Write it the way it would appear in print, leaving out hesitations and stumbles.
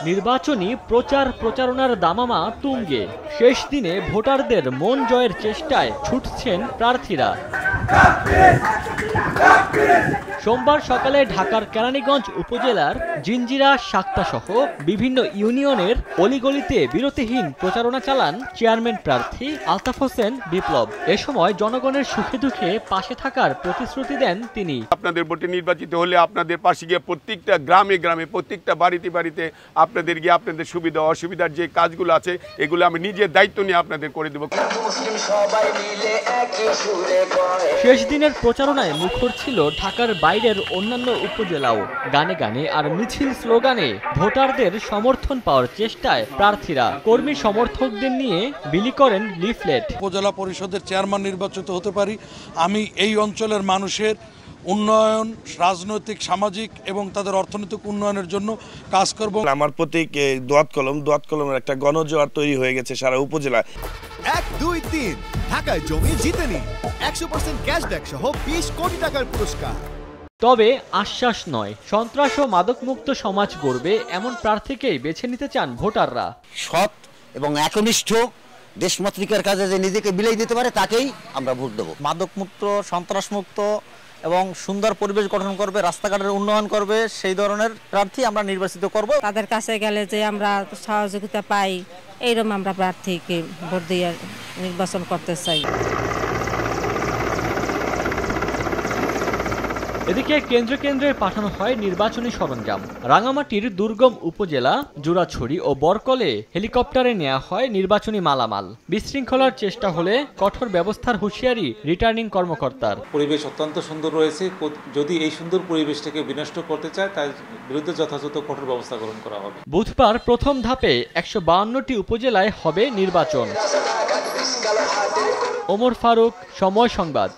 নির্বাচনী প্রচারণার দামামা তুঙ্গে। শেষ দিনে ভোটারদের মন জয়ের চেষ্টায় ছুটছেন প্রার্থীরা। সোমবার সকালে ঢাকার কেরানীগঞ্জ উপজেলার জিঞ্জিরা শাক্তা সহ বিভিন্ন ইউনিয়নের অলিগলিতে বিরতিহীন প্রচারণা চালান চেয়ারম্যান প্রার্থী আলতাফ হোসেন বিপ্লব। এ সময় জনগণের সুখে দুঃখে পাশে থাকার প্রতিশ্রুতি দেন তিনি। আপনাদের ভোটে নির্বাচিত হলে আপনাদের পাশে গিয়ে প্রত্যেকটা গ্রামে গ্রামে প্রত্যেকটা বাড়িতে বাড়িতে আপনাদের গিয়ে আপনাদের সুবিধা অসুবিধার যে কাজগুলো আছে এগুলো আমি নিজের দায়িত্ব নিয়ে আপনাদের করে দেব। শেষ দিনের প্রচারণায় মুখর ছিল ঢাকার বাইরের অন্যান্য উপজেলাও। গানে গানে আর মিছিল স্লোগানে ভোটারদের সমর্থন পাওয়ার চেষ্টায় প্রার্থীরা কর্মী সমর্থকদের নিয়ে বিলি করেন লিফলেট। উপজেলা পরিষদের চেয়ারম্যান নির্বাচিত হতে পারি, আমি এই অঞ্চলের মানুষের উন্নয়ন, রাজনৈতিক, সামাজিক এবং তাদের অর্থনৈতিক উন্নয়নের জন্য কাজ করব। আমার প্রতীক দোয়াত কলমের একটা গণজোয়ার তৈরি হয়ে গেছে সারা উপজেলায়। 1, 2, 3 ঢাকায় জমি জিতে নিন 100% ক্যাশব্যাক সহ 20 কোটি টাকার পুরস্কার। তবে আশ্বাস নয়, সন্ত্রাস ও মাদকমুক্ত সমাজ গড়বে এমন প্রার্থীকেই বেছে নিতে চান ভোটাররা। সৎ এবং একনিষ্ঠ দেশমাতৃকার কাজে যে নিজেকে বিলাই দিতে পারে তাকেই আমরা ভোট দেব। মাদকমুক্ত, সন্ত্রাসমুক্ত এবং সুন্দর পরিবেশ গঠন করবে, রাস্তাঘাটের উন্নয়ন করবে, সেই ধরনের প্রার্থী আমরা নির্বাচিত করব। তাদের কাছে গেলে যে আমরা সহযোগিতা পাই, এইরকম আমরা প্রার্থীকে ভোট দিয়ে নির্বাচন করতে চাই। এদিকে কেন্দ্রে কেন্দ্রে পাঠানো হয় নির্বাচনী সরঞ্জাম। রাঙামাটির দুর্গম উপজেলা জোড়াছড়ি ও বরকলে হেলিকপ্টারে নেওয়া হয় নির্বাচনী মালামাল। বিশৃঙ্খলার চেষ্টা হলে কঠোর ব্যবস্থার হুঁশিয়ারি রিটার্নিং কর্মকর্তার। পরিবেশ অত্যন্ত সুন্দর রয়েছে, যদি এই সুন্দর পরিবেশটাকে বিনষ্ট করতে চায় তার বিরুদ্ধে যথাযথ কঠোর ব্যবস্থা গ্রহণ করা হবে। বুধবার প্রথম ধাপে 152টি উপজেলায় হবে নির্বাচন। ওমর ফারুক, সময় সংবাদ।